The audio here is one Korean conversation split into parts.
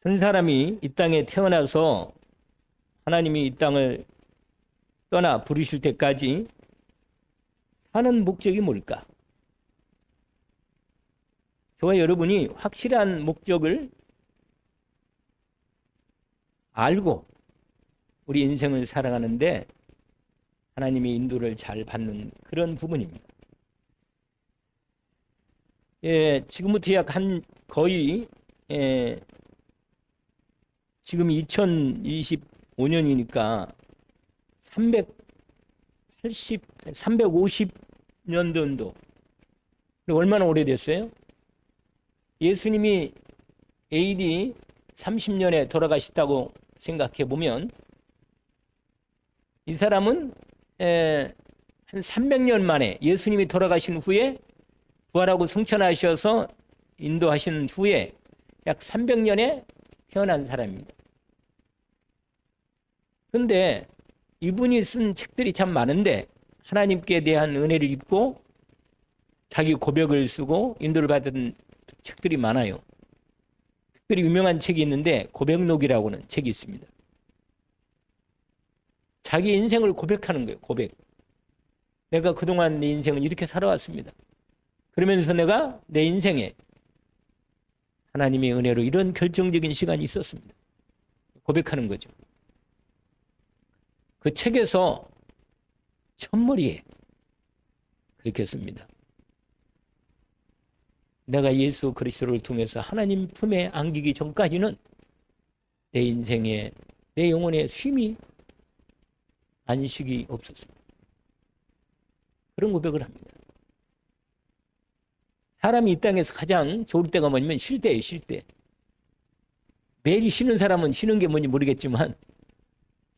한 사람이 이 땅에 태어나서 하나님이 이 땅을 떠나 부르실 때까지 사는 목적이 뭘까? 저와 여러분이 확실한 목적을 알고 우리 인생을 살아가는데 하나님의 인도를 잘 받는 그런 부분입니다. 지금부터 약 거의 지금 2025년이니까 350년 정도. 얼마나 오래됐어요? 예수님이 AD 30년에 돌아가셨다고 생각해 보면 이 사람은 한 300년 만에 예수님이 돌아가신 후에 부활하고 승천하셔서 인도하신 후에 약 300년에 태어난 사람입니다. 그런데 이분이 쓴 책들이 참 많은데 하나님께 대한 은혜를 입고 자기 고백을 쓰고 인도를 받은 책들이 많아요. 특별히 유명한 책이 있는데 고백록이라고는 책이 있습니다. 자기 인생을 고백하는 거예요. 고백. 내가 그동안 내 인생을 이렇게 살아왔습니다. 그러면서 내가 내 인생에 하나님의 은혜로 이런 결정적인 시간이 있었습니다. 고백하는 거죠. 그 책에서 첫머리에 그렇게 씁니다. 내가 예수 그리스도를 통해서 하나님 품에 안기기 전까지는 내 인생에 내 영혼에 쉼이 안식이 없었습니다. 그런 고백을 합니다. 사람이 이 땅에서 가장 좋을 때가 뭐냐면 쉴 때예요. 쉴 때. 매일 쉬는 사람은 쉬는 게 뭔지 모르겠지만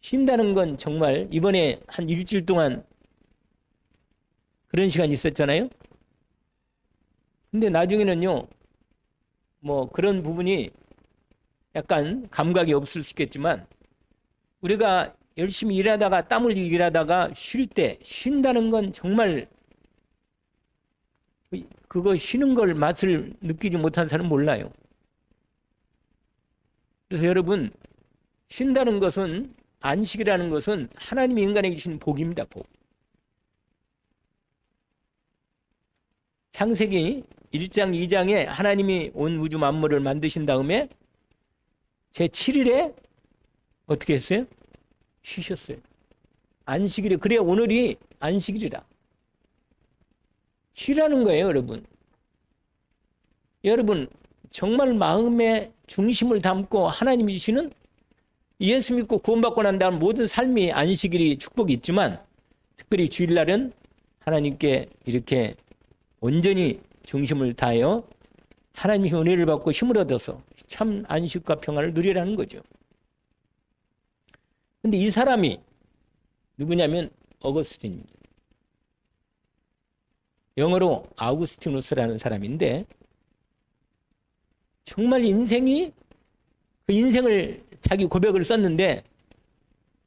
쉰다는 건 정말 이번에 한 일주일 동안 그런 시간이 있었잖아요. 근데 나중에는요, 뭐 그런 부분이 약간 감각이 없을 수 있겠지만 우리가 열심히 일하다가 땀 흘리고 일하다가 쉴 때 쉰다는 건 정말 그거 쉬는 걸 맛을 느끼지 못한 사람은 몰라요. 그래서 여러분 쉰다는 것은 안식이라는 것은 하나님이 인간에게 주신 복입니다. 복. 창세기 1장 2장에 하나님이 온 우주 만물을 만드신 다음에 제7일에 어떻게 했어요? 쉬셨어요. 안식일에. 그래 오늘이 안식일이다. 쉬라는 거예요, 여러분. 여러분 정말 마음의 중심을 담고 하나님이 주시는 예수 믿고 구원받고 난 다음 모든 삶이 안식일이 축복이 있지만 특별히 주일날은 하나님께 이렇게 온전히 중심을 다하여 하나님의 은혜를 받고 힘을 얻어서 참 안식과 평안을 누리라는 거죠. 근데 이 사람이 누구냐면 어거스틴입니다. 영어로 아우구스티누스라는 사람인데 정말 인생이 그 인생을 자기 고백을 썼는데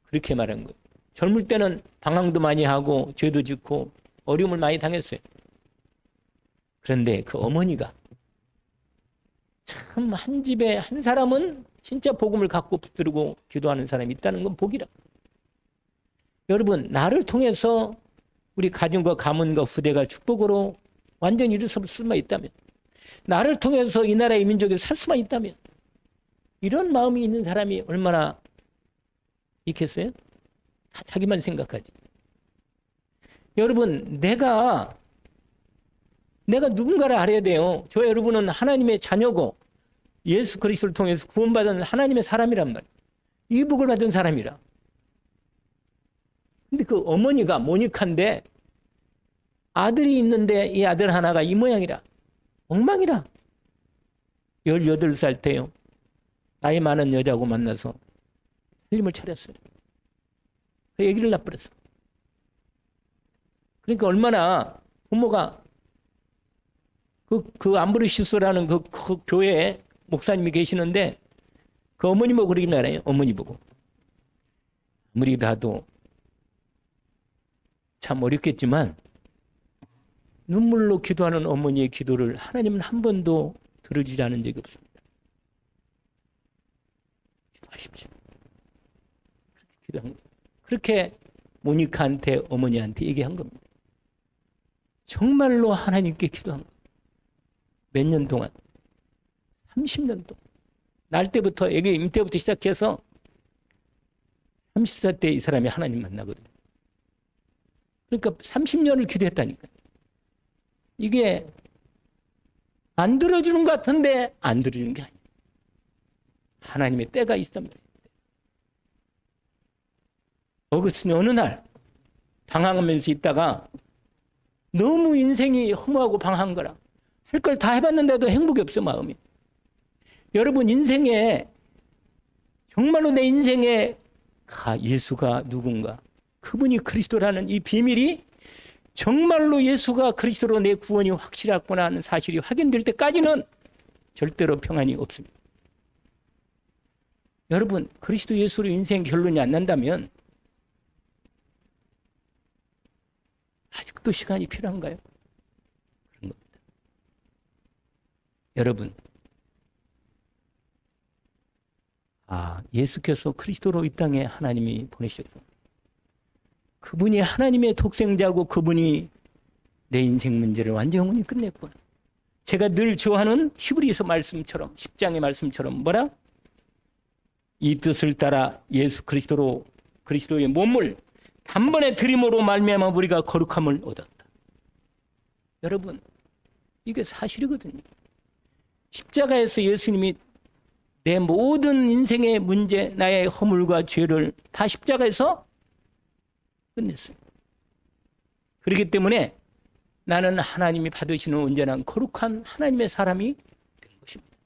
그렇게 말한 거예요. 젊을 때는 방황도 많이 하고 죄도 짓고 어려움을 많이 당했어요. 그런데 그 어머니가 참 한 집에 한 사람은 진짜 복음을 갖고 붙들고 기도하는 사람이 있다는 건 복이라. 여러분 나를 통해서 우리 가정과 가문과 후대가 축복으로 완전히 일어설 수만 있다면 나를 통해서 이 나라의 민족이 살 수만 있다면 이런 마음이 있는 사람이 얼마나 있겠어요? 다 자기만 생각하지. 여러분 내가 누군가를 알아야 돼요. 저 여러분은 하나님의 자녀고 예수 그리스도를 통해서 구원받은 하나님의 사람이란 말이에요. 이 복을 받은 사람이라. 근데 그 어머니가 모니카인데 아들이 있는데 이 아들 하나가 이 모양이라. 엉망이라. 18살 때요. 나이 많은 여자하고 만나서 살림을 차렸어요. 그 얘기를 놔버렸어. 그러니까 얼마나 부모가 그 암브로시스라는 그 교회에 목사님이 계시는데 그 어머니 보고 그러긴 말해요. 어머니 보고. 아무리 봐도 참 어렵겠지만 눈물로 기도하는 어머니의 기도를 하나님은 한 번도 들어주지 않은 적이 없습니다. 주십시오. 그렇게 기도한 거예요. 그렇게 모니카한테 어머니한테 얘기한 겁니다. 정말로 하나님께 기도한 거예요. 몇 년 동안 30년 동안 날 때부터 애기 임 때부터 시작해서 30살 때 이 사람이 하나님 만나거든요. 그러니까 30년을 기도했다니까요. 이게 안 들어주는 것 같은데 안 들어주는 게 아니에요. 하나님의 때가 있습니다. 어거스틴이 어느 날 방황하면서 있다가 너무 인생이 허무하고 방황한 거라 할 걸 다 해봤는데도 행복이 없어 마음이. 여러분 인생에 정말로 내 인생에 예수가 누군가 그분이 그리스도라는 이 비밀이 정말로 예수가 그리스도로 내 구원이 확실하구나 하는 사실이 확인될 때까지는 절대로 평안이 없습니다. 여러분 그리스도 예수로 인생 결론이 안 난다면 아직도 시간이 필요한가요? 그런 겁니다. 여러분 예수께서 그리스도로 이 땅에 하나님이 보내셨고 그분이 하나님의 독생자고 그분이 내 인생 문제를 완전히 끝냈구나. 제가 늘 좋아하는 히브리서 말씀처럼 10장의 말씀처럼 뭐라? 이 뜻을 따라 예수 그리스도의 몸을 단번에 드림으로 말미암아 우리가 거룩함을 얻었다. 여러분 이게 사실이거든요. 십자가에서 예수님이 내 모든 인생의 문제, 나의 허물과 죄를 다 십자가에서 끝냈어요. 그렇기 때문에 나는 하나님이 받으시는 온전한 거룩한 하나님의 사람이 된 것입니다.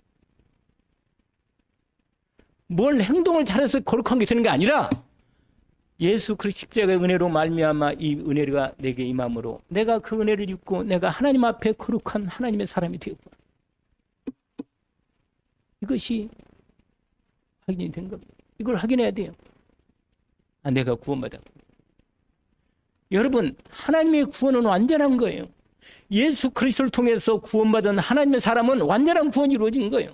뭘 행동을 잘해서 거룩한 게 되는 게 아니라 예수 그리스도 십자가의 은혜로 말미암아 이 은혜가 내게 임함으로 내가 그 은혜를 입고 내가 하나님 앞에 거룩한 하나님의 사람이 되었구나. 이것이 확인이 된 겁니다. 이걸 확인해야 돼요. 내가 구원받았고. 여러분 하나님의 구원은 완전한 거예요. 예수 그리스도를 통해서 구원받은 하나님의 사람은 완전한 구원이 이루어진 거예요.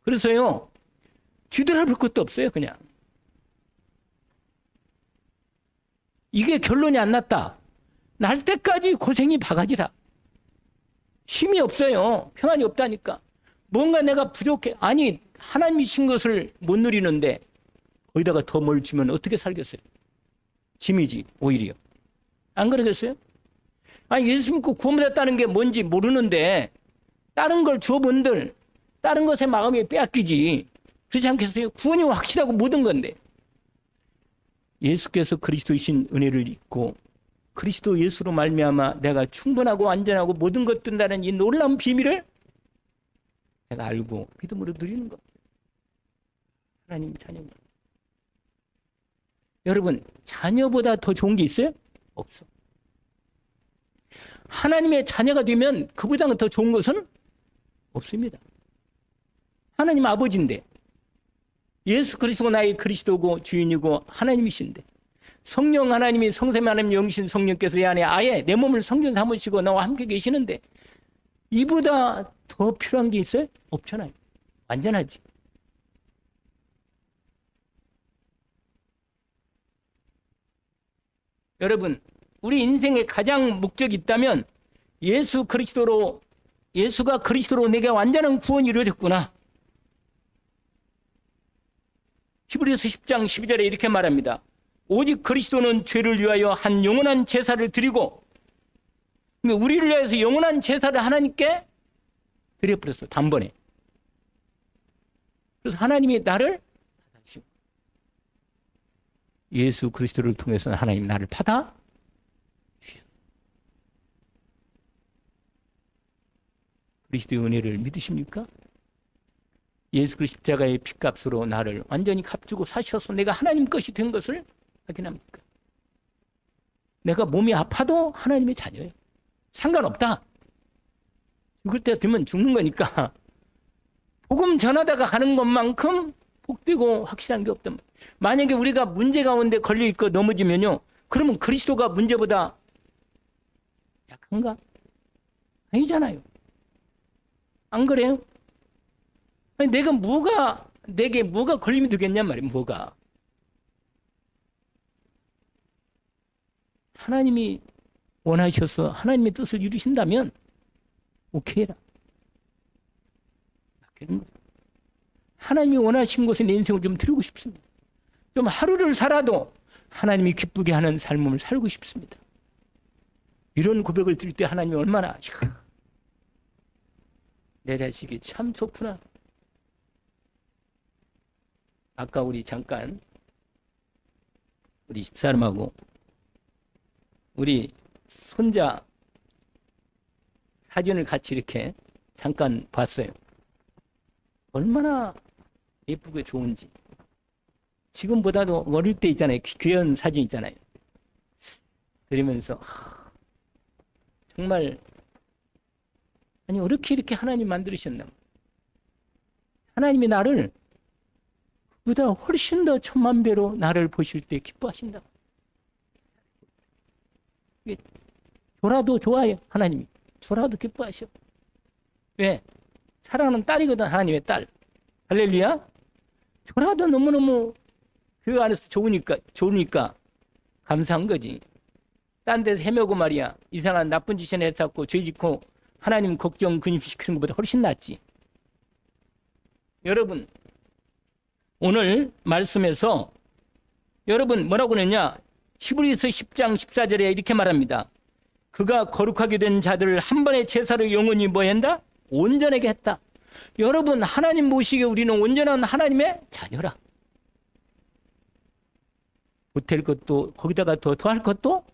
그래서요 뒤돌아볼 것도 없어요. 그냥 이게 결론이 안 났다. 날 때까지 고생이 바가지라. 힘이 없어요. 평안이 없다니까. 뭔가 내가 부족해. 아니 하나님이 주신 것을 못 누리는데 거기다가 더 뭘 주면 어떻게 살겠어요? 짐이지 오히려. 안 그러겠어요? 아니 예수 믿고 구원받았다는 게 뭔지 모르는데 다른 걸 주어본들 다른 것에 마음이 빼앗기지. 그렇지 않겠어요? 구원이 확실하고 모든 건데 예수께서 그리스도이신 은혜를 입고 그리스도 예수로 말미암아 내가 충분하고 완전하고 모든 것 된다는 이 놀라운 비밀을 내가 알고 믿음으로 누리는 것. 하나님 자녀입니다. 여러분 자녀보다 더 좋은 게 있어요? 없어. 하나님의 자녀가 되면 그보다 더 좋은 것은 없습니다. 하나님 아버지인데 예수 그리스도가 나의 그리스도고 주인이고 하나님이신데 성령 하나님이 성삼위 하나님 영신 성령께서 내 안에 아예 내 몸을 성전 삼으시고 나와 함께 계시는데 이보다 더 필요한 게 있어요? 없잖아요. 완전하지. 여러분 우리 인생에 가장 목적이 있다면 예수가 그리스도로 내게 완전한 구원이 이루어졌구나. 히브리서 10장 12절에 이렇게 말합니다. 오직 그리스도는 죄를 위하여 한 영원한 제사를 드리고 우리를 위해서 영원한 제사를 하나님께 드려버렸어. 단번에. 그래서 하나님이 나를 받아주시고 예수 그리스도를 통해서 하나님 나를 받아 그리스도의 은혜를 믿으십니까? 예수 그리스도 십자가의 피값으로 나를 완전히 값주고 사셔서 내가 하나님 것이 된 것을 확인합니까? 내가 몸이 아파도 하나님의 자녀예요. 상관없다. 죽을 때 되면 죽는 거니까 복음 전하다가 가는 것만큼 복되고 확실한 게 없단 말이에요. 만약에 우리가 문제 가운데 걸려있고 넘어지면요 그러면 그리스도가 문제보다 약한가? 아니잖아요. 안 그래요? 아니, 내가 뭐가 내게 뭐가 걸리면 되겠냔 말이에요. 뭐가. 하나님이 원하셔서 하나님의 뜻을 이루신다면 오케이 해라. 하나님이 원하신 곳에 내 인생을 좀 드리고 싶습니다. 좀 하루를 살아도 하나님이 기쁘게 하는 삶을 살고 싶습니다. 이런 고백을 드릴 때 하나님이 얼마나 내 자식이 참 좋구나. 아까 우리 잠깐 우리 집사람하고 우리 손자 사진을 같이 이렇게 잠깐 봤어요. 얼마나 예쁘고 좋은지. 지금보다도 어릴 때 있잖아요. 귀여운 사진 있잖아요. 그러면서 정말 아니 어떻게 이렇게 하나님 만들으셨나. 하나님이 나를 그보다 훨씬 더 천만 배로 나를 보실 때 기뻐하신다. 졸아도 좋아요. 하나님이 졸아도 기뻐하셔. 왜? 사랑하는 딸이거든. 하나님의 딸. 할렐루야. 졸아도 너무너무 교회 안에서 좋으니까 감사한 거지. 딴 데서 헤매고 말이야 이상한 나쁜 짓을 했었고 죄 짓고 하나님 걱정 근심시키는 것보다 훨씬 낫지. 여러분 오늘 말씀에서 여러분 뭐라고 그랬냐. 히브리서 10장 14절에 이렇게 말합니다. 그가 거룩하게 된 자들을 한 번의 제사로 영원히 뭐 한다? 온전하게 했다. 여러분 하나님 보시기에 우리는 온전한 하나님의 자녀라. 보탤 것도 거기다가 더 할 것도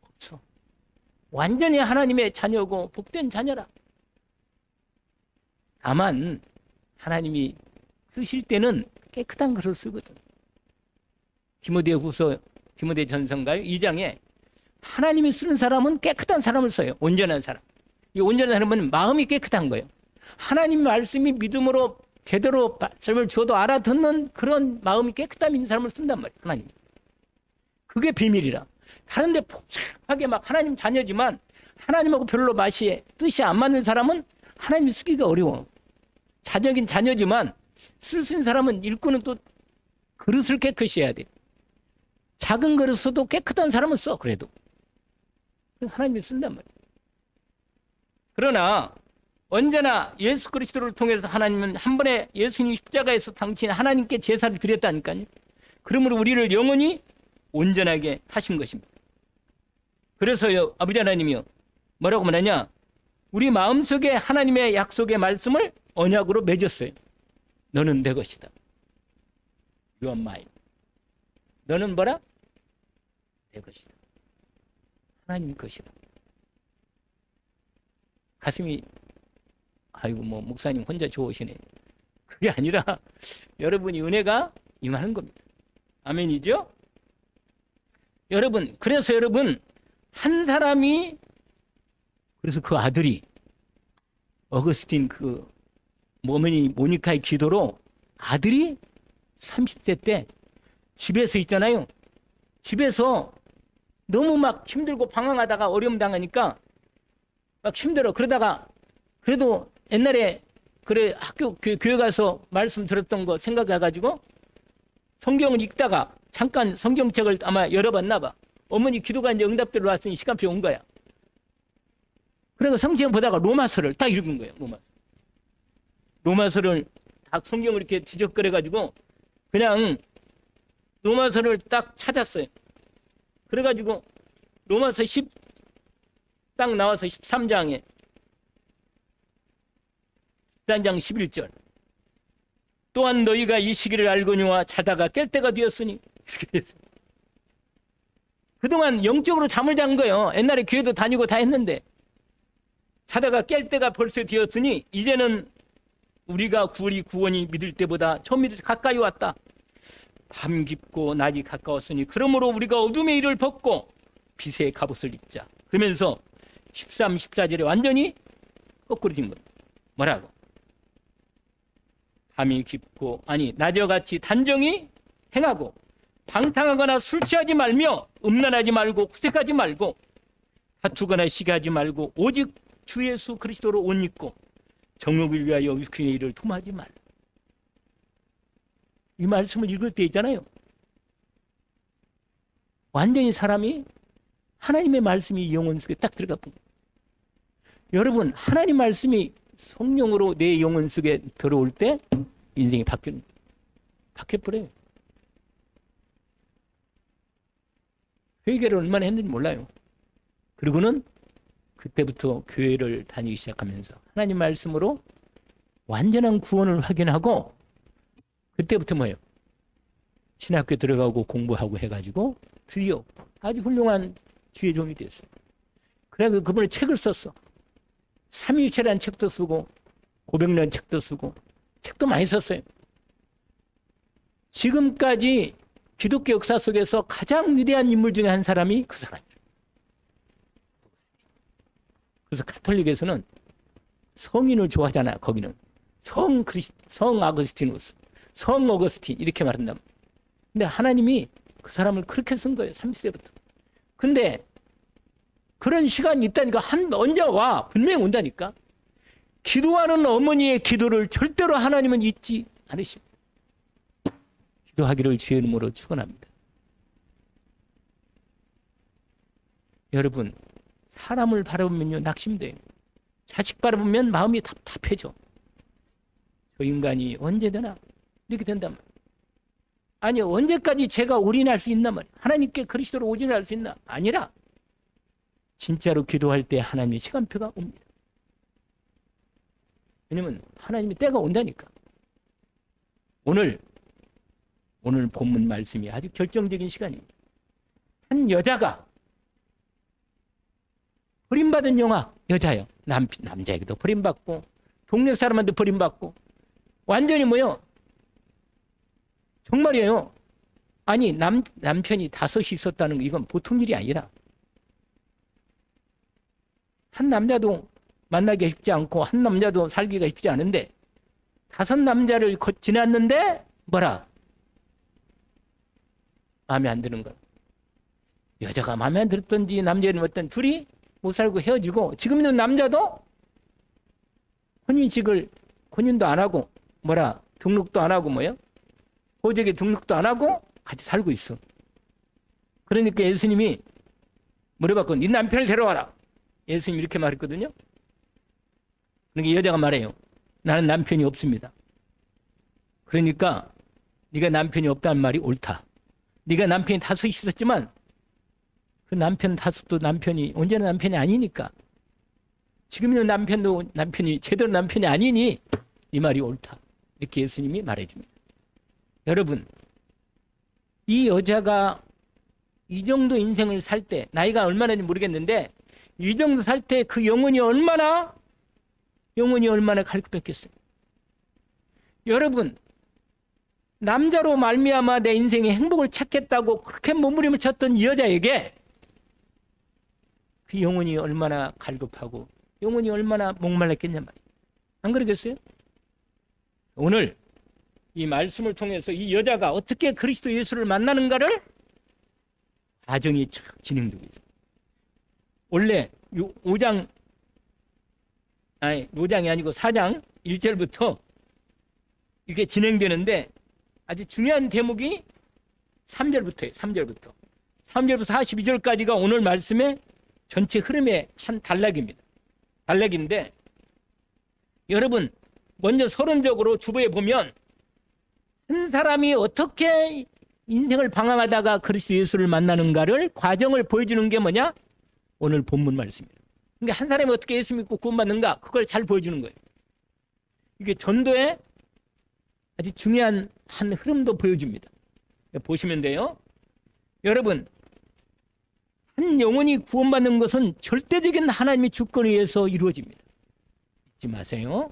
없어. 완전히 하나님의 자녀고 복된 자녀라. 다만 하나님이 쓰실 때는 깨끗한 것을 쓰거든. 디모데전서인가요? 2장에 하나님이 쓰는 사람은 깨끗한 사람을 써요. 온전한 사람. 이 온전한 사람은 마음이 깨끗한 거예요. 하나님 말씀이 믿음으로 제대로 말씀을 주어도 알아듣는 그런 마음이 깨끗함 있는 사람을 쓴단 말이에요. 하나님. 그게 비밀이라. 다른 데 복잡하게 막 하나님 자녀지만 하나님하고 별로 뜻이 안 맞는 사람은 하나님 쓰기가 어려워. 자녀긴 자녀지만 쓸 수 있는 사람은 일꾼은 또 그릇을 깨끗이 해야 돼. 작은 그릇 써도 깨끗한 사람은 써. 그래도. 그래서 하나님이 쓴단 말이에요. 그러나 언제나 예수 그리스도를 통해서 하나님은 한 번에 예수님 십자가에서 당신 하나님께 제사를 드렸다니까요. 그러므로 우리를 영원히 온전하게 하신 것입니다. 그래서요 아버지 하나님이요 뭐라고 말하냐. 우리 마음속에 하나님의 약속의 말씀을 언약으로 맺었어요. 너는 내 것이다. You are mine. 너는 뭐라? 내 것이다. 하나님 것이다. 가슴이 아이고 뭐 목사님 혼자 좋으시네. 그게 아니라 여러분이 은혜가 임하는 겁니다. 아멘이죠? 그래서 여러분 한 사람이 그래서 그 아들이 어거스틴 그 모니카의 기도로 아들이 30세 때 집에서 있잖아요. 집에서 너무 막 힘들고 방황하다가 어려움 당하니까 막 힘들어. 그러다가 그래도 옛날에 그래 학교 교회 가서 말씀 들었던 거 생각해가지고 성경을 읽다가 잠깐 성경책을 아마 열어봤나 봐. 어머니 기도가 이제 응답대로 왔으니 시간표 온 거야. 그래서 성경 보다가 로마서를 딱 읽은 거예요. 로마서를 딱 성경을 이렇게 뒤적거려가지고 그냥 로마서를 딱 찾았어요. 그래가지고 로마서 10 딱 나와서 13장에 13장 11절 또한 너희가 이 시기를 알거니와 자다가 깰 때가 되었으니 이렇게 됐어요. 그동안 영적으로 잠을 잔 거예요. 옛날에 교회도 다니고 다 했는데 자다가 깰 때가 벌써 되었으니 이제는 우리가 구원이 믿을 때보다 처음 가까이 왔다. 밤 깊고 낮이 가까웠으니 그러므로 우리가 어둠의 일을 벗고 빛의 갑옷을 입자. 그러면서 13, 14절에 완전히 거꾸로진 겁니다. 뭐라고? 밤이 깊고 낮여같이 단정히 행하고 방탕하거나 술 취하지 말며 음란하지 말고 후색하지 말고 다투거나 시기하지 말고 오직 주 예수 그리스도로 옷 입고 정욕을 위하여 위크의 일을 도모하지 말라. 이 말씀을 읽을 때 있잖아요. 완전히 사람이 하나님의 말씀이 영혼 속에 딱 들어가 본 거예요. 여러분, 하나님 말씀이 성령으로 내 영혼 속에 들어올 때 인생이 바뀌어버려요. 회개를 얼마나 했는지 몰라요. 그리고는 그때부터 교회를 다니기 시작하면서 하나님 말씀으로 완전한 구원을 확인하고 그때부터 뭐예요? 신학교 들어가고 공부하고 해가지고 드디어 아주 훌륭한 주의 종이 됐어요. 그래서 그분의 책을 썼어. 삼위일체라는 책도 쓰고 고백이라는 책도 쓰고 책도 많이 썼어요. 지금까지 기독교 역사 속에서 가장 위대한 인물 중에 한 사람이 그 사람이에요. 그래서 가톨릭에서는 성인을 좋아하잖아요. 거기는 성 아거스티누스, 성 어거스틴 이렇게 말한다. 근데 하나님이 그 사람을 그렇게 쓴 거예요. 30세부터. 근데 그런 시간이 있다니까. 언제 와? 분명히 온다니까. 기도하는 어머니의 기도를 절대로 하나님은 잊지 않으십니다. 기도하기를 주의 이름으로 축원합니다. 여러분, 사람을 바라보면요 낙심돼요. 자식 바라보면 마음이 답답해져. 저 인간이 언제 되나 이렇게 된단 말이에요. 아니, 언제까지 제가 올인할 수 있나 말이에요. 하나님께 그리스도로 오진할 수 있나? 아니라 진짜로 기도할 때 하나님의 시간표가 옵니다. 왜냐면 하나님의 때가 온다니까. 오늘 본문 말씀이 아주 결정적인 시간입니다. 한 여자가 버림받은 여자예요. 남자에게도 버림받고 동네 사람한테 버림받고 완전히 뭐요? 정말이에요. 아니 남편이 5이 있었다는 거 이건 보통 일이 아니라 한 남자도 만나기 쉽지 않고 한 남자도 살기가 쉽지 않은데 5 남자를 지났는데 뭐라? 마음에 안 드는 거야. 여자가 마음에 안 들었던지 남자는 어떤 둘이 못 살고 헤어지고 지금 있는 남자도 혼인도 안 하고 뭐라 등록도 안 하고 뭐요? 보직에 등록도 안 하고 같이 살고 있어. 그러니까 예수님이 물어봤고 네 남편을 데려와라. 예수님이 이렇게 말했거든요. 그러니까 여자가 말해요. 나는 남편이 없습니다. 그러니까 네가 남편이 없다는 말이 옳다. 네가 남편이 5 있었지만 그 남편 5도 남편이 언제나 남편이 아니니까 지금 있는 남편이 제대로 남편이 아니니 이 말이 옳다. 이렇게 예수님이 말해줍니다. 여러분, 이 여자가 이 정도 인생을 살 때 나이가 얼마나인지 모르겠는데 이 정도 살 때 그 영혼이 얼마나 갈급했겠어요. 여러분, 남자로 말미암아 내 인생의 행복을 찾겠다고 그렇게 몸부림을 쳤던 이 여자에게 그 영혼이 얼마나 갈급하고 영혼이 얼마나 목말랐겠냐 말이에요. 안 그러겠어요? 오늘 이 말씀을 통해서 이 여자가 어떻게 그리스도 예수를 만나는가를 과정이 진행되고 있어요. 원래 5장이 아니고 4장 1절부터 이게 진행되는데 아주 중요한 대목이 3절부터예요. 3절부터 42절까지가 오늘 말씀의 전체 흐름의 한 단락입니다. 단락인데 여러분, 먼저 서론적으로 주보에 보면 한 사람이 어떻게 인생을 방황하다가 그리스도 예수를 만나는가를 과정을 보여주는 게 뭐냐? 오늘 본문 말씀입니다. 그러니까 한 사람이 어떻게 예수 믿고 구원받는가? 그걸 잘 보여주는 거예요. 이게 전도의 아주 중요한 한 흐름도 보여줍니다. 보시면 돼요. 여러분, 한 영혼이 구원받는 것은 절대적인 하나님의 주권에 의해서 이루어집니다. 잊지 마세요.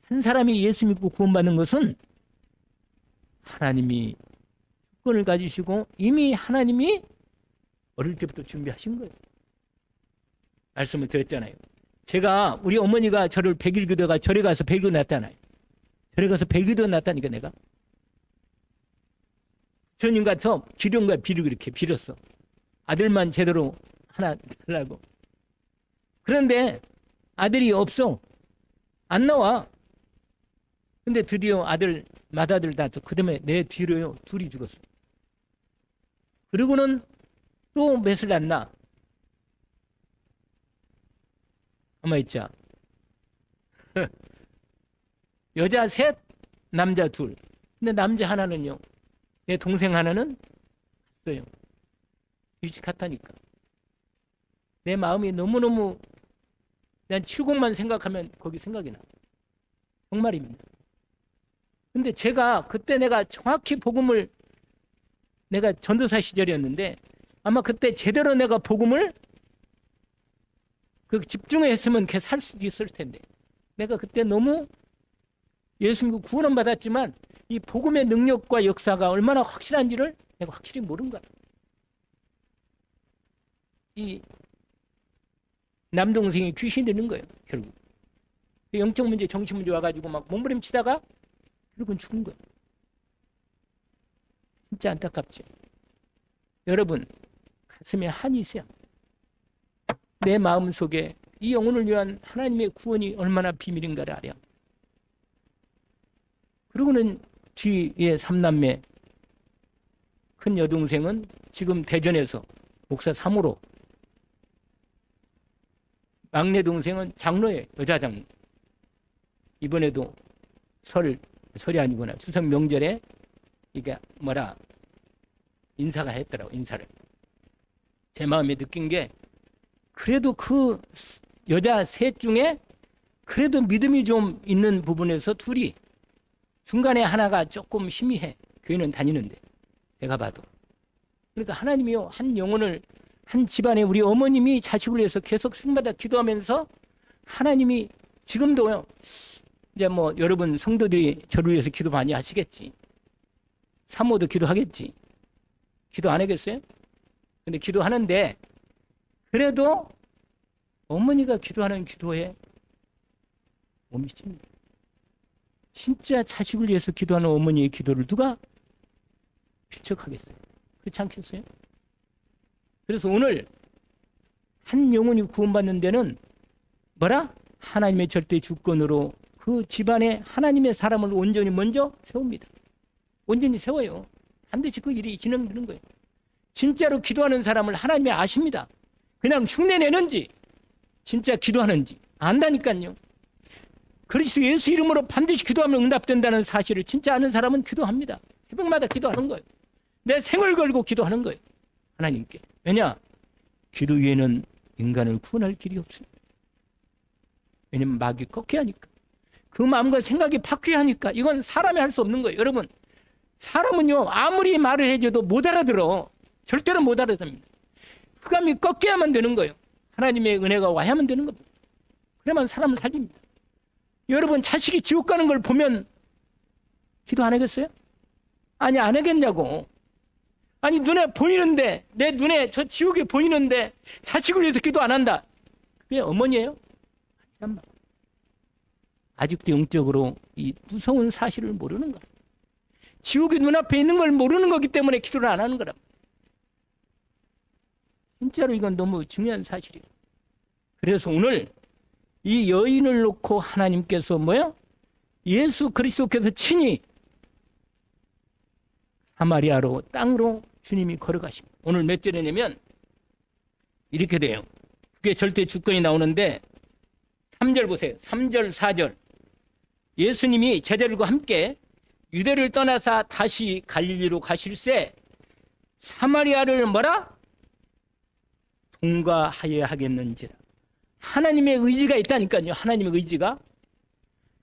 한 사람이 예수 믿고 구원받는 것은 하나님이 주권을 가지시고 이미 하나님이 어릴 때부터 준비하신 거예요. 말씀을 드렸잖아요. 제가 우리 어머니가 저를 100일 기도가 절에 가서 100일 났잖아요. 절에 가서 100일 기도 났다니까 내가. 주님 가서 기령과 비를 이렇게 빌었어. 아들만 제대로 하나 달라고. 그런데 아들이 없어. 안 나와. 근데 드디어 아들, 맏아들 낳아서 그 다음에 내 뒤로요, 둘이 죽었어요. 그리고는 또 몇을 낳나? 가만히 있자. 여자 셋, 남자 둘. 근데 남자 하나는요, 내 동생 하나는 갔어요. 일찍 갔다니까. 내 마음이 너무너무, 난 칠곡만 생각하면 거기 생각이 나. 정말입니다. 근데 제가 그때 내가 정확히 복음을, 내가 전도사 시절이었는데 아마 그때 제대로 내가 복음을 그 집중했으면 이렇게 살 수도 있을 텐데, 내가 그때 너무 예수 믿고 구원은 받았지만 이 복음의 능력과 역사가 얼마나 확실한지를 내가 확실히 모른 거야. 이 남동생이 귀신이 되는 거예요, 결국. 영적 문제, 정신 문제 와가지고 막 몸부림치다가 결국은 죽은 거예요. 진짜 안타깝죠. 여러분, 가슴에 한이 있어야 내 마음 속에 이 영혼을 위한 하나님의 구원이 얼마나 비밀인가를 알아야. 그리고는 뒤에 삼남매, 큰 여동생은 지금 대전에서 목사 3호로, 막내 동생은 장로예요, 여자 장로. 이번에도 설이 아니구나, 추석 명절에 이게 뭐라 인사가 했더라고, 인사를. 제 마음에 느낀 게, 그래도 그 여자 셋 중에 그래도 믿음이 좀 있는 부분에서 둘이, 중간에 하나가 조금 희미해, 교회는 다니는데 제가 봐도. 그러니까 하나님이요, 한 영혼을, 한 집안에 우리 어머님이 자식을 위해서 계속 생마다 기도하면서 하나님이 지금도요, 이제 뭐 여러분 성도들이 저를 위해서 기도 많이 하시겠지, 사모도 기도하겠지, 기도 안 하겠어요? 근데 기도하는데 그래도 어머니가 기도하는 기도에 못 미칩니다. 진짜 자식을 위해서 기도하는 어머니의 기도를 누가 필적하겠어요? 그렇지 않겠어요? 그래서 오늘 한 영혼이 구원받는 데는 뭐라? 하나님의 절대 주권으로 그 집안에 하나님의 사람을 온전히 먼저 세웁니다. 온전히 세워요. 반드시 그 일이 진행되는 거예요. 진짜로 기도하는 사람을 하나님이 아십니다. 그냥 흉내내는지 진짜 기도하는지 안다니까요. 그리스도 예수 이름으로 반드시 기도하면 응답된다는 사실을 진짜 아는 사람은 기도합니다. 새벽마다 기도하는 거예요. 내 생을 걸고 기도하는 거예요, 하나님께. 왜냐? 기도 위에는 인간을 구원할 길이 없어요. 왜냐면 마귀 꺾게 하니까. 그 마음과 생각이 바뀌게 하니까. 이건 사람이 할 수 없는 거예요. 여러분, 사람은요, 아무리 말을 해줘도 못 알아들어. 절대로 못 알아듣습니다. 흑암이 꺾여야만 되는 거예요. 하나님의 은혜가 와야만 되는 겁니다. 그래야만 사람을 살립니다. 여러분, 자식이 지옥 가는 걸 보면 기도 안 하겠어요? 아니, 안 하겠냐고. 아니, 눈에 보이는데, 내 눈에 저 지옥이 보이는데 자식을 위해서 기도 안 한다. 그게 어머니예요? 잠깐만. 아직도 영적으로 이 무서운 사실을 모르는 거야. 지옥이 눈앞에 있는 걸 모르는 거기 때문에 기도를 안 하는 거라. 진짜로 이건 너무 중요한 사실이에요. 그래서 오늘 이 여인을 놓고 하나님께서 뭐야? 예수 그리스도께서 친히 사마리아로, 땅으로 주님이 걸어가십니다. 오늘 몇 절이냐면 이렇게 돼요. 그게 절대 주권이 나오는데 3절 보세요. 3절 4절. 예수님이 제자들과 함께 유대를 떠나사 다시 갈릴리로 가실새 사마리아를 뭐라? 통과하여야 하겠는지라. 하나님의 의지가 있다니까요. 하나님의 의지가.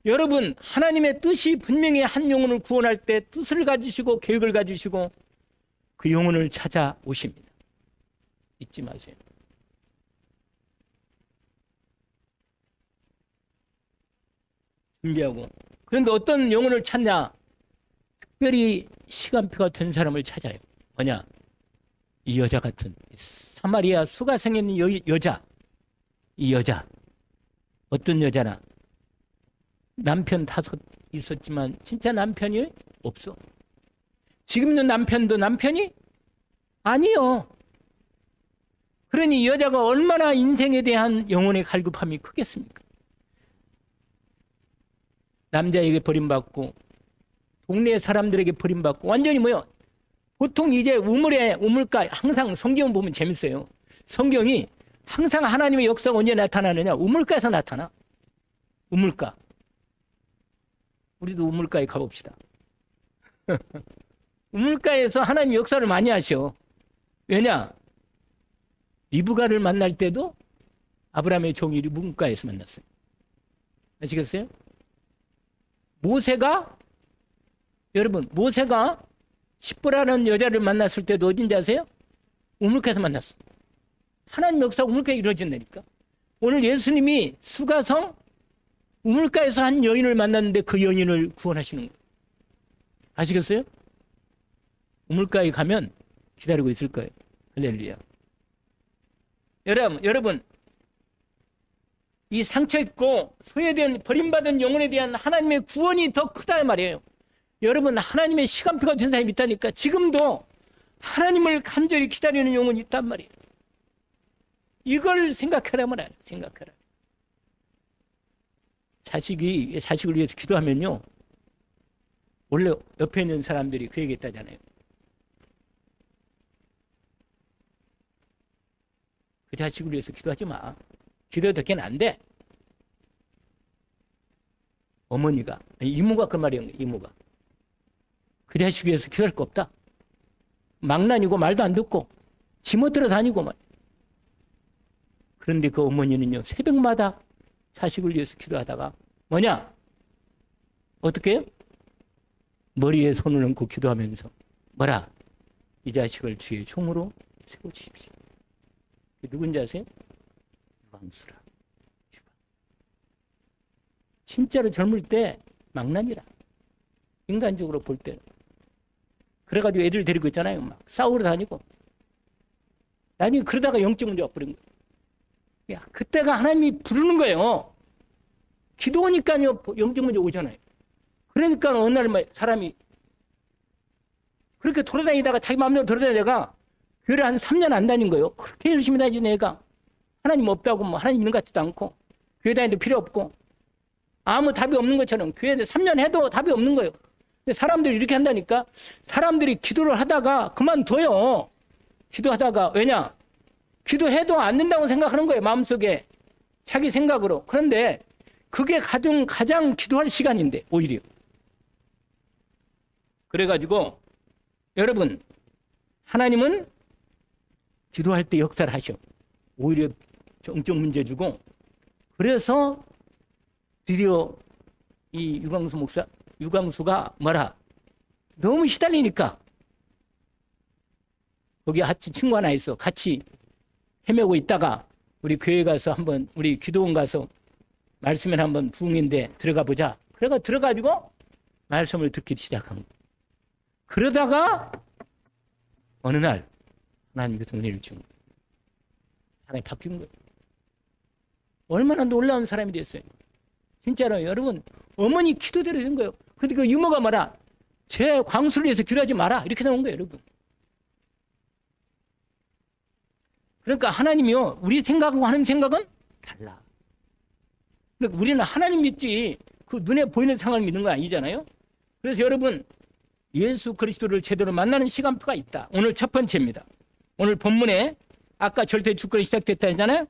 여러분, 하나님의 뜻이 분명히 한 영혼을 구원할 때 뜻을 가지시고 계획을 가지시고 그 영혼을 찾아오십니다. 잊지 마세요. 준비하고. 그런데 어떤 영혼을 찾냐? 특별히 시간표가 된 사람을 찾아요. 뭐냐? 이 여자 같은 사마리아 수가성에 있는 여자. 이 여자. 어떤 여자나? 남편 5 있었지만 진짜 남편이 없어. 지금 있는 남편도 남편이 아니요. 그러니 이 여자가 얼마나 인생에 대한 영혼의 갈급함이 크겠습니까? 남자에게 버림받고 동네 사람들에게 버림받고 완전히 뭐요? 보통 이제 우물가 항상 성경 보면 재밌어요. 성경이 항상 하나님의 역사가 언제 나타나느냐? 우물가에서 나타나. 우물가. 우리도 우물가에 가봅시다. 우물가에서 하나님 역사를 많이 하셔. 왜냐? 리브가를 만날 때도 아브라함의 종이 우물가에서 만났어요. 아시겠어요? 여러분 모세가 십보라는 여자를 만났을 때도 어딘지 아세요? 우물가에서 만났어. 하나님 역사가 우물가에 이루어진다니까. 오늘 예수님이 수가성 우물가에서 한 여인을 만났는데 그 여인을 구원하시는 거예요. 아시겠어요? 우물가에 가면 기다리고 있을 거예요. 할렐루야. 여러분 이 상처있고 소외된 버림받은 영혼에 대한 하나님의 구원이 더 크다 말이에요. 여러분 하나님의 시간표가 된 사람이 있다니까. 지금도 하나님을 간절히 기다리는 영혼이 있단 말이에요. 이걸 생각하라 말이에요. 생각하라. 자식을 위해서 기도하면요, 원래 옆에 있는 사람들이 그 얘기 했다잖아요. 그 자식을 위해서 기도하지 마. 기도해도 걔는 안 돼. 어머니가, 이모가 그 말이에요. 이모가. 그 자식 위해서 기도할 거 없다. 망난이고 말도 안 듣고 지멋대로 다니고 말. 그런데 그 어머니는요, 새벽마다 자식을 위해서 기도하다가 뭐냐? 어떻게 해요? 머리에 손을 얹고 기도하면서 뭐라? 이 자식을 주의 종으로 세워주십시오. 누군지 아세요? 유광수라. 진짜로 젊을 때 망난이라. 인간적으로 볼 때. 그래가지고 애들 데리고 있잖아요. 막 싸우러 다니고. 나중에 그러다가 영적 문제 와버린 거예요. 야, 그때가 하나님이 부르는 거예요. 기도하니까요, 영적 문제 오잖아요. 그러니까 어느 날 사람이 그렇게 돌아다니다가 자기 마음대로 돌아다니다가 교회를 한 3년 안 다닌 거예요. 그렇게 열심히 다니는 애가 하나님 없다고 뭐 하나님 있는 것 같지도 않고 교회 다니도 필요 없고 아무 답이 없는 것처럼 교회에 3년 해도 답이 없는 거예요. 근데 사람들이 이렇게 한다니까. 사람들이 기도를 하다가 그만둬요. 기도하다가. 왜냐? 기도해도 안 된다고 생각하는 거예요. 마음속에 자기 생각으로. 그런데 그게 가장 기도할 시간인데 오히려. 그래가지고 여러분, 하나님은 기도할 때 역사를 하셔. 오히려 정적 문제 주고. 그래서 드디어 이 유광수가 뭐라? 너무 시달리니까. 거기 같이 친구 하나 있어. 같이 헤매고 있다가 우리 교회 가서 한번, 우리 기도원 가서 말씀에 한번 부흥인데 들어가 보자. 그래가 들어가지고 말씀을 듣기 시작한 거예요. 그러다가 어느 날 하나님께서 은혜를 준 거예요. 사람이 바뀐 거예요. 얼마나 놀라운 사람이 됐어요. 진짜로 여러분, 어머니 기도대로 된 거예요. 근데 그 유모가 뭐라? 제 광수를 위해서 기도하지 마라. 이렇게 나온 거예요, 여러분. 그러니까 하나님이요, 우리 생각하고 하나님 생각은 달라. 그러니까 우리는 하나님 믿지 그 눈에 보이는 상황을 믿는 거 아니잖아요. 그래서 여러분, 예수 그리스도를 제대로 만나는 시간표가 있다. 오늘 첫 번째입니다. 오늘 본문에 아까 절대 주권이 시작됐다 했잖아요.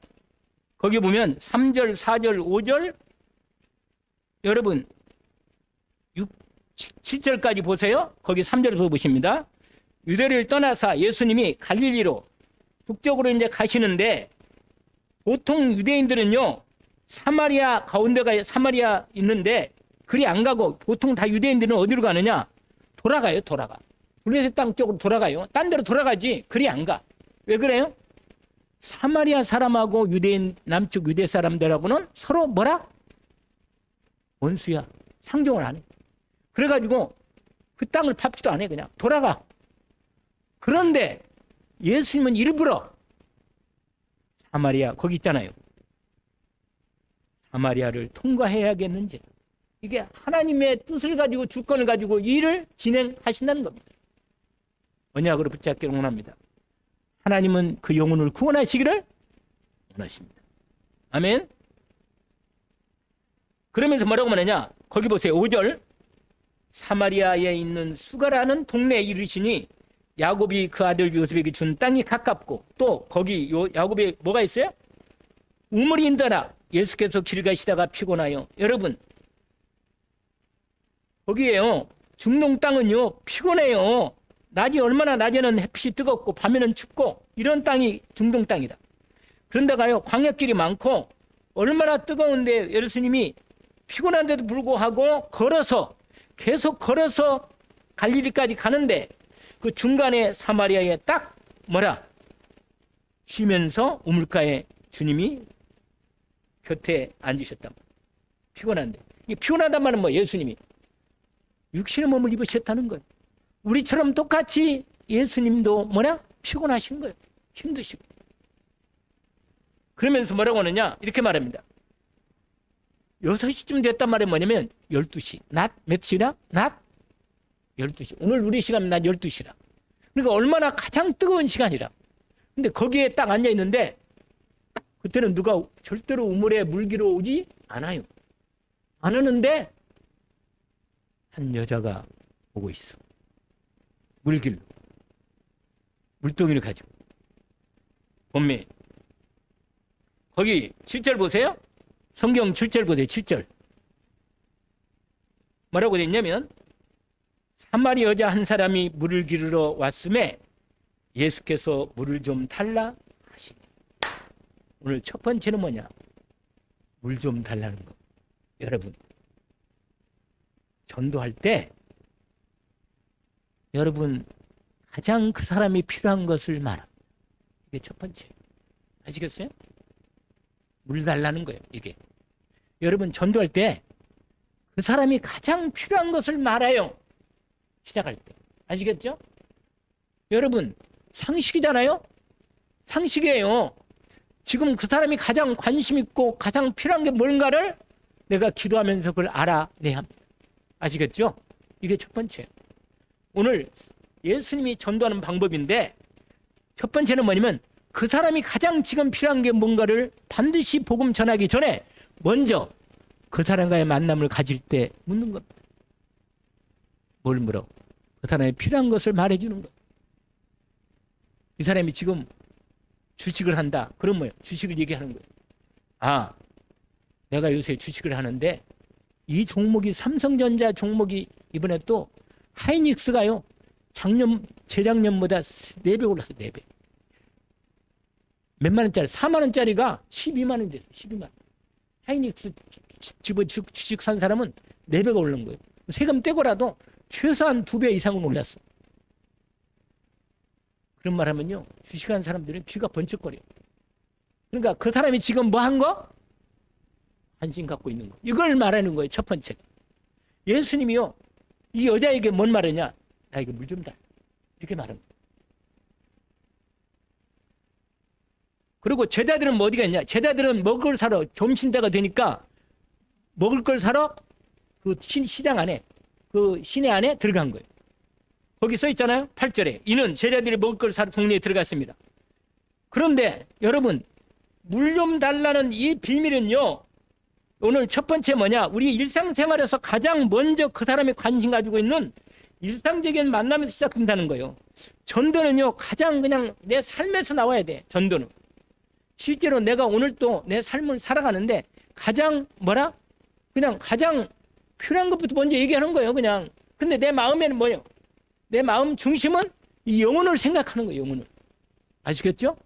거기 보면 3절, 4절, 5절 여러분 7절까지 보세요. 거기 3절을 보십니다. 유대를 떠나사 예수님이 갈릴리로 북쪽으로 이제 가시는데 보통 유대인들은요, 사마리아 가운데가 사마리아 있는데 그리 안 가고 보통 다 유대인들은 어디로 가느냐? 돌아가요. 블레셋 땅 쪽으로 돌아가요. 딴 데로 돌아가지 그리 안 가. 왜 그래요? 사마리아 사람하고 유대인, 남쪽 유대 사람들하고는 서로 뭐라? 원수야. 상종을 안 해. 그래가지고 그 땅을 밟지도 안 해. 그냥 돌아가. 그런데 예수님은 일부러 사마리아, 거기 있잖아요. 사마리아를 통과해야겠는지. 이게 하나님의 뜻을 가지고 주권을 가지고 일을 진행하신다는 겁니다. 언약으로 붙잡기를 원합니다. 하나님은 그 영혼을 구원하시기를 원하십니다. 아멘. 그러면서 뭐라고 말하냐? 거기 보세요. 5절. 사마리아에 있는 수가라는 동네에 이르시니 야곱이 그 아들 요셉에게 준 땅이 가깝고 또 거기 야곱에 뭐가 있어요? 우물이 있더라. 예수께서 길 가시다가 피곤하여. 여러분 거기에요. 중동 땅은요 피곤해요. 낮이 얼마나 낮에는 햇빛이 뜨겁고 밤에는 춥고 이런 땅이 중동 땅이다. 그런데가요 광야길이 많고 얼마나 뜨거운데 예수님이 피곤한데도 불구하고 계속 걸어서 갈릴리까지 가는데 그 중간에 사마리아에 딱 쉬면서 우물가에 주님이 곁에 앉으셨단 말이에요. 피곤한데. 이 피곤하단 말은 예수님이 육신의 몸을 입으셨다는 거예요. 우리처럼 똑같이 예수님도 피곤하신 거예요. 힘드시고. 그러면서 뭐라고 하느냐? 이렇게 말합니다. 6시쯤 됐단 말이 뭐냐면 12시. 낮 몇 시라? 낮 12시. 오늘 우리 시간 낮 12시라. 그러니까 얼마나 가장 뜨거운 시간이라. 근데 거기에 딱 앉아 있는데 그때는 누가 절대로 우물에 물기로 오지 않아요. 안 오는데 한 여자가 오고 있어. 물길로. 물동이를 가지고. 본매. 거기 7절 보세요. 성경 7절 보세요. 7절. 뭐라고 돼 있냐면 사마리 여자 한 사람이 물을 기르러 왔음에 예수께서 물을 좀 달라 하시니. 오늘 첫 번째는 뭐냐? 물 좀 달라는 거. 여러분 전도할 때 여러분 가장 그 사람이 필요한 것을 말합니다. 이게 첫 번째. 아시겠어요? 물 달라는 거예요. 이게. 여러분 전도할 때 그 사람이 가장 필요한 것을 말해요. 시작할 때. 아시겠죠? 여러분 상식이잖아요. 상식이에요. 지금 그 사람이 가장 관심 있고 가장 필요한 게 뭔가를 내가 기도하면서 그걸 알아내야 합니다. 아시겠죠? 이게 첫 번째예요. 오늘 예수님이 전도하는 방법인데 첫 번째는 뭐냐면 그 사람이 가장 지금 필요한 게 뭔가를 반드시 복음 전하기 전에 먼저 그 사람과의 만남을 가질 때 묻는 겁니다. 뭘 물어? 그 사람이 필요한 것을 말해주는 거예요. 이 사람이 지금 주식을 한다. 그럼 뭐예요? 주식을 얘기하는 거예요. 아, 내가 요새 주식을 하는데 이 종목이 삼성전자 종목이 이번에 또 하이닉스가요. 재작년보다 4배 올랐어요. 4배. 몇만 원짜리? 4만 원짜리가 12만 원 됐어요. 12만 원. 하이닉스 주식 산 사람은 4배가 오른 거예요. 세금 떼고라도 최소한 2배 이상은 올랐어. 그런 말 하면요. 주식하는 사람들은 귀가 번쩍거려요. 그러니까 그 사람이 지금 뭐 한 거? 관심 갖고 있는 거. 이걸 말하는 거예요. 첫 번째. 예수님이요. 이 여자에게 뭔 말하냐? 나에게 물 좀 달. 이렇게 말합니다. 그리고 제자들은 뭐 어디가 있냐? 제자들은 먹을 걸 사러 점심때가 되니까 먹을 걸 사러 그 시장 안에 그 시내 안에 들어간 거예요. 거기 써 있잖아요. 8절에 이는 제자들이 먹을 걸 사러 동네에 들어갔습니다. 그런데 여러분 물 좀 달라는 이 비밀은요. 오늘 첫 번째 뭐냐? 우리 일상생활에서 가장 먼저 그 사람이 관심 가지고 있는 일상적인 만남에서 시작된다는 거예요. 전도는요. 가장 그냥 내 삶에서 나와야 돼. 전도는. 실제로 내가 오늘 또 내 삶을 살아가는데 가장 그냥 가장 필요한 것부터 먼저 얘기하는 거예요. 그냥. 근데 내 마음에는 뭐예요? 내 마음 중심은 이 영혼을 생각하는 거예요. 영혼을. 아시겠죠?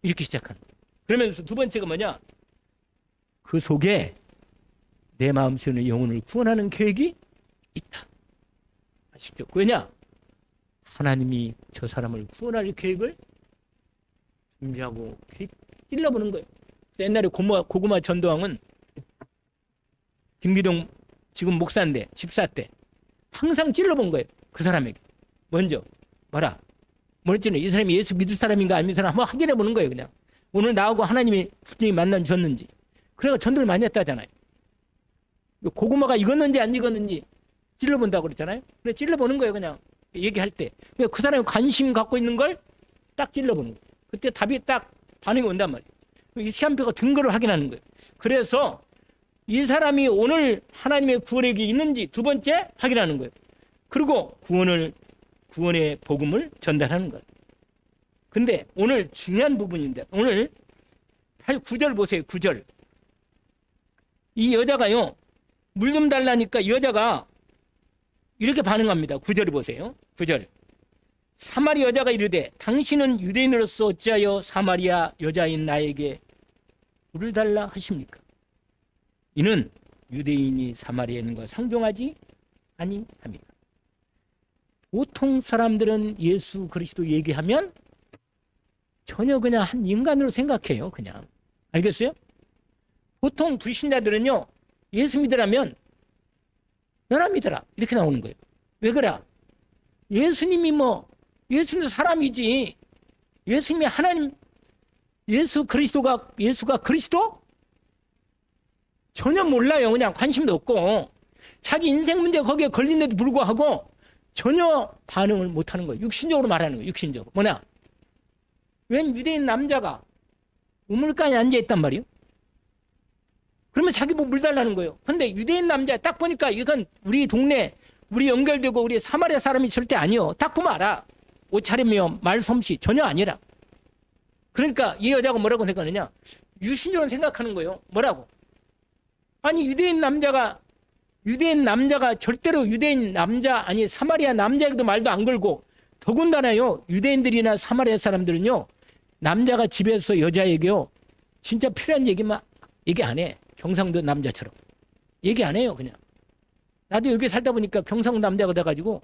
이렇게 시작하는 거예요. 그러면서 두 번째가 뭐냐? 그 속에 내 마음속에 영혼을 구원하는 계획이 있다. 아시죠? 왜냐? 하나님이 저 사람을 구원할 계획을 준비하고 찔러보는 거예요. 옛날에 고구마 전도왕은 김기동 지금 목사인데 집사 때 항상 찔러본 거예요. 그 사람에게. 먼저 뭐랬지는 이 사람이 예수 믿을 사람인가 안 믿을 사람 한번 확인해 보는 거예요. 그냥. 오늘 나하고 하나님이 분명히 만남 줬는지. 그래서 전도를 많이 했다잖아요. 고구마가 익었는지 안 익었는지 찔러본다고 그랬잖아요. 그래 찔러보는 거예요. 그냥 얘기할 때. 그 사람이 관심 갖고 있는 걸 딱 찔러보는 거예요. 그때 답이 딱 반응이 온단 말이에요. 이 시간표가 든 거를 확인하는 거예요. 그래서 이 사람이 오늘 하나님의 구원에게 있는지 두 번째 확인하는 거예요. 그리고 구원의 복음을 전달하는 거예요. 근데 오늘 중요한 부분인데 오늘 9절 보세요. 9절. 이 여자가요. 물 좀 달라니까 이 여자가 이렇게 반응합니다. 9절을 보세요. 9절. 사마리아 여자가 이르되 당신은 유대인으로서 어찌하여 사마리아 여자인 나에게 물을 달라 하십니까? 이는 유대인이 사마리아인과 상종하지 아니합니다. 보통 사람들은 예수 그리스도 얘기하면 전혀 그냥 한 인간으로 생각해요. 그냥. 알겠어요? 보통 불신자들은요. 예수 믿으라면 너나 믿어라. 이렇게 나오는 거예요. 왜 그래? 예수님도 사람이지. 예수님이 하나님, 예수가 그리스도? 전혀 몰라요. 그냥 관심도 없고. 자기 인생 문제 거기에 걸린데도 불구하고 전혀 반응을 못 하는 거예요. 육신적으로 말하는 거예요. 육신적으로. 뭐냐? 웬 유대인 남자가 우물가에 앉아있단 말이에요. 그러면 자기 뭐 물 달라는 거예요. 근데 유대인 남자 딱 보니까 이건 우리 동네, 우리 연결되고 우리 사마리아 사람이 절대 아니요. 딱 보면 알아. 옷차림이요, 말솜씨 전혀 아니라. 그러니까 이 여자가 뭐라고 생각하느냐? 유신적으로 생각하는 거예요. 뭐라고? 아니 유대인 남자가 절대로 유대인 남자 아니 사마리아 남자에게도 말도 안 걸고 더군다나요 유대인들이나 사마리아 사람들은요 남자가 집에서 여자에게요 진짜 필요한 얘기만 얘기 안 해. 경상도 남자처럼 얘기 안 해요. 그냥 나도 여기 살다 보니까 경상도 남자가 돼가지고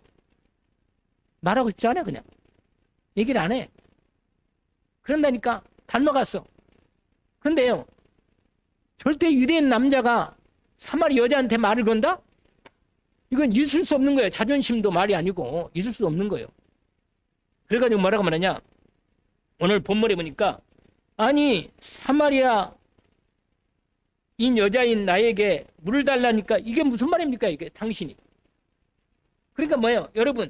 말하고 싶지 않아. 그냥 얘기를 안 해. 그런다니까 닮아갔어. 근데요 절대 유대인 남자가 사마리아 여자한테 말을 건다? 이건 있을 수 없는 거예요. 자존심도 말이 아니고 있을 수 없는 거예요. 그래가지고 뭐라고 말하냐? 오늘 본문에 보니까 아니 사마리아 인 여자인 나에게 물을 달라니까 이게 무슨 말입니까? 이게 당신이. 그러니까 뭐예요? 여러분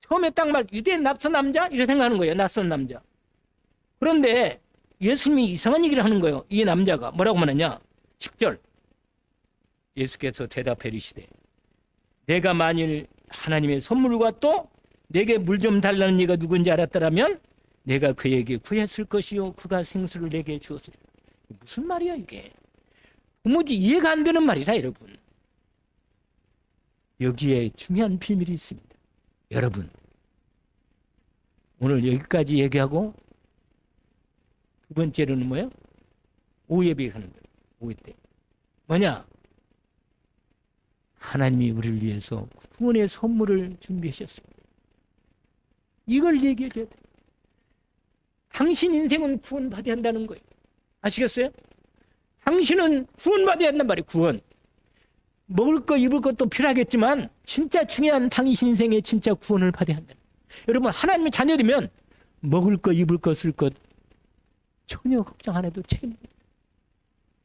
처음에 딱 말 유대인 낯선 남자? 이렇게 생각하는 거예요. 낯선 남자. 그런데 예수님이 이상한 얘기를 하는 거예요. 이 남자가 뭐라고 말하냐? 10절. 예수께서 대답해 이르시되 내가 만일 하나님의 선물과 또 내게 물 좀 달라는 이가 누군지 알았더라면 내가 그에게 구했을 것이요 그가 생수를 내게 주었으리라. 무슨 말이야 이게? 도무지 이해가 안 되는 말이라 여러분. 여기에 중요한 비밀이 있습니다. 여러분 오늘 여기까지 얘기하고 두 번째로는 뭐예요? 오예배 하는 거예요. 오예 때 뭐냐? 하나님이 우리를 위해서 구원의 선물을 준비하셨습니다. 이걸 얘기해 줘야 돼요. 당신 인생은 구원받아야 한다는 거예요. 아시겠어요? 당신은 구원받아야 한단 말이에요. 구원. 먹을 거 입을 것도 필요하겠지만 진짜 중요한 당신 인생에 진짜 구원을 받아야 한다. 여러분 하나님의 자녀되면 먹을 거 입을 것 쓸 것 전혀 걱정 안 해도 책임입니다.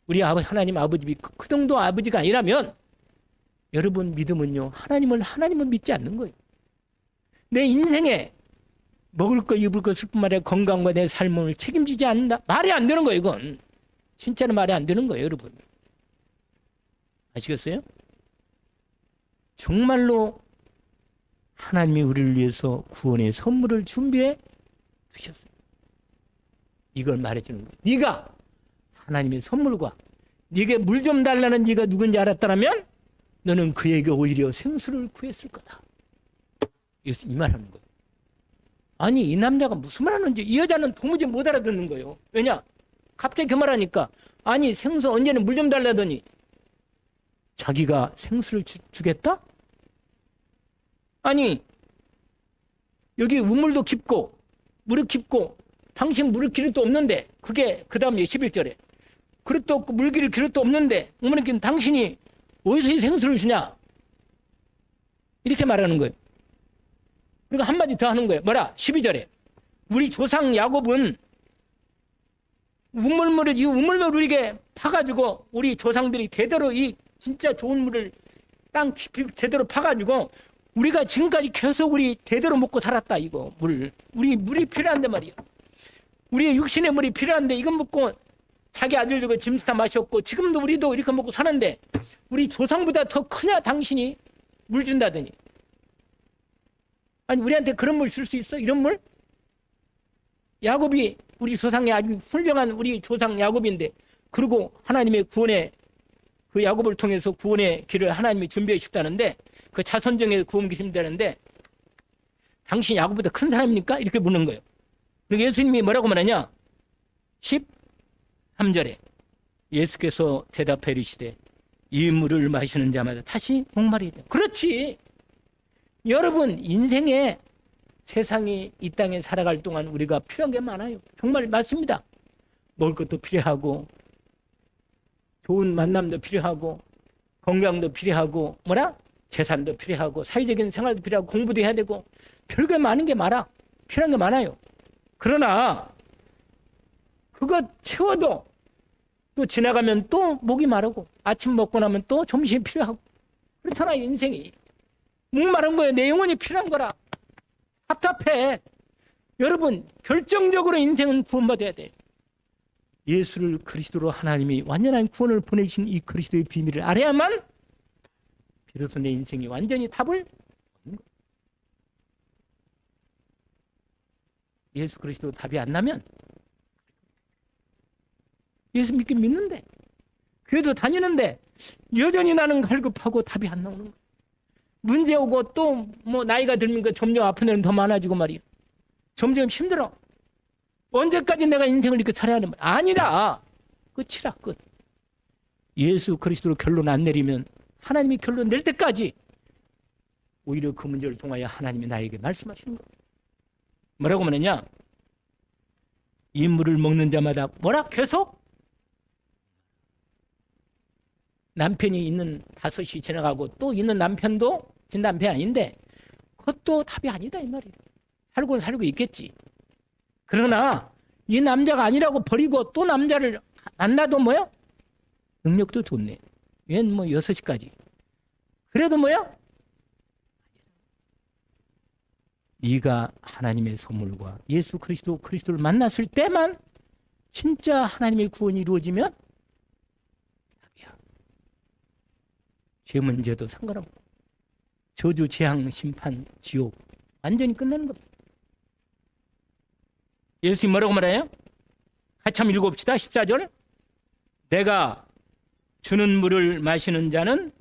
우리 하나님 아버지 그 정도 아버지가 아니라면 여러분 믿음은요 하나님을 믿지 않는 거예요. 내 인생에 먹을 거 입을 것 쓸 뿐만 아니라 건강과 내 삶을 책임지지 않는다. 말이 안 되는 거예요. 이건 진짜로 말이 안 되는 거예요. 여러분 아시겠어요? 정말로 하나님이 우리를 위해서 구원의 선물을 준비해 주셨어요. 이걸 말해주는 거예요. 네가 하나님의 선물과 네게 물 좀 달라는 네가 누군지 알았다면 너는 그에게 오히려 생수를 구했을 거다. 이 말하는 거예요. 아니 이 남자가 무슨 말 하는지 이 여자는 도무지 못 알아듣는 거예요. 왜냐? 갑자기 그 말하니까 아니 생수 언제는 물 좀 달라더니 자기가 생수를 주겠다? 아니 여기 우물도 깊고 물이 깊고 당신 물을 기름도 없는데 그게 그 다음에 11절에 그릇도 없고 물 기를 기름도 없는데 어머니께 당신이 어디서 이 생수를 주냐? 이렇게 말하는 거예요. 그리고 한마디 더 하는 거예요. 뭐라? 12절에 우리 조상 야곱은 이 우물물을 우리에게 파가지고 우리 조상들이 대대로 이 진짜 좋은 물을 땅 깊이 제대로 파가지고 우리가 지금까지 계속 우리 대대로 먹고 살았다. 이거 물이 필요한데 말이야. 우리의 육신의 물이 필요한데 이건 먹고 자기 아들 주고 짐승 다 마셨고 지금도 우리도 이렇게 먹고 사는데 우리 조상보다 더 크냐 당신이 물 준다더니. 아니 우리한테 그런 물 줄 수 있어? 이런 물? 야곱이 우리 조상이 아주 훌륭한 우리 조상 야곱인데 그리고 하나님의 구원의 그 야곱을 통해서 구원의 길을 하나님이 준비해 주셨다는데 그 자손 중에 구원 계신다는데 당신 야곱보다 큰 사람입니까? 이렇게 묻는 거예요. 그리고 예수님이 뭐라고 말하냐? 13절에 예수께서 대답해 이르시되 이 물을 마시는 자마다 다시 목마르리라. 그렇지. 여러분 인생에 세상이 이 땅에 살아갈 동안 우리가 필요한 게 많아요. 정말 맞습니다. 먹을 것도 필요하고 좋은 만남도 필요하고 건강도 필요하고 뭐라? 재산도 필요하고 사회적인 생활도 필요하고 공부도 해야 되고 별게 많은 게 많아. 필요한 게 많아요. 그러나 그거 채워도 또 지나가면 또 목이 마르고 아침 먹고 나면 또 점심이 필요하고 그렇잖아요. 인생이 목마른 거예요. 내 영혼이 필요한 거라. 답답해. 여러분 결정적으로 인생은 구원받아야 돼. 예수를 그리스도로 하나님이 완전한 구원을 보내신 이 그리스도의 비밀을 알아야만 비로소 내 인생이 완전히 답을 얻는 거예요. 예수 그리스도 답이 안 나면 예수 믿긴 믿는데 교회도 다니는데 여전히 나는 갈급하고 답이 안 나오는 거예요. 문제 오고 또 뭐 나이가 들면 점점 아픈 애는 더 많아지고 말이야. 점점 힘들어. 언제까지 내가 인생을 이렇게 살아야 하는 거야? 아니라 끝이라 끝. 예수 그리스도로 결론 안 내리면 하나님이 결론 낼 때까지 오히려 그 문제를 통하여 하나님이 나에게 말씀하시는 거예요. 뭐라고 말하냐? 이 물을 먹는 자마다 뭐라? 계속 남편이 있는 5시 지나가고 또 있는 남편도 진남편 아닌데 그것도 답이 아니다 이 말이에요. 살고는 살고 있겠지. 그러나 이 남자가 아니라고 버리고 또 남자를 만나도 뭐야? 능력도 좋네. 얘는 뭐 6시까지. 그래도 뭐야? 네가 하나님의 선물과 예수 그리스도를 만났을 때만 진짜 하나님의 구원이 이루어지면 답이야. 죄 문제도 상관없고 저주, 재앙, 심판, 지옥 완전히 끝나는 겁니다. 예수님 뭐라고 말해요? 같이 한번 읽어봅시다. 14절. 내가 주는 물을 마시는 자는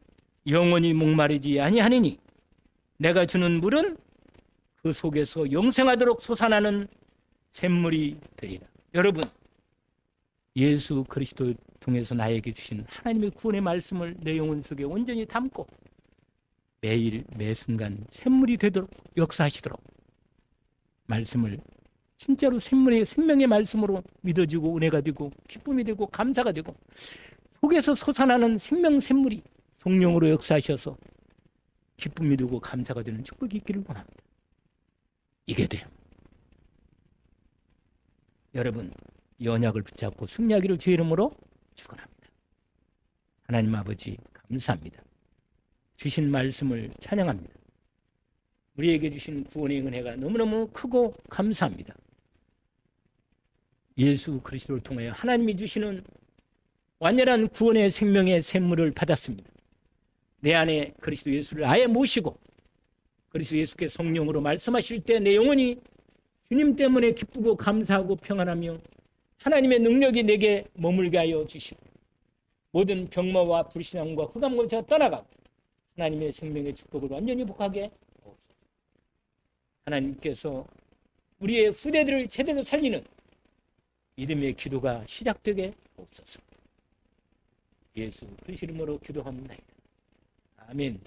영원히 목마르지 아니하느니 내가 주는 물은 그 속에서 영생하도록 솟아나는 샘물이 되리라. 여러분 예수 그리스도 통해서 나에게 주신 하나님의 구원의 말씀을 내 영혼 속에 온전히 담고 매일 매순간 샘물이 되도록 역사하시도록 말씀을 진짜로 생명의 말씀으로 믿어지고 은혜가 되고 기쁨이 되고 감사가 되고 속에서 솟아나는 생명 샘물이 성령으로 역사하셔서 기쁨이 되고 감사가 되는 축복이 있기를 원합니다. 이게 돼요. 여러분 이 언약을 붙잡고 승리하기를 주의 이름으로 축원합니다. 하나님 아버지 감사합니다. 주신 말씀을 찬양합니다. 우리에게 주신 구원의 은혜가 너무너무 크고 감사합니다. 예수 그리스도를 통하여 하나님이 주시는 완전한 구원의 생명의 샘물을 받았습니다. 내 안에 그리스도 예수를 아예 모시고 그리스도 예수께 성령으로 말씀하실 때 내 영혼이 주님 때문에 기쁘고 감사하고 평안하며 하나님의 능력이 내게 머물게 하여 주시고 모든 병마와 불신앙과 흑암을 제가 떠나가고 하나님의 생명의 축복을 완전히 복하게 하옵소서. 하나님께서 우리의 후대들을 제대로 살리는 믿음의 기도가 시작되게 하옵소서. 예수 그리스도 이름으로 기도합니다. 아멘.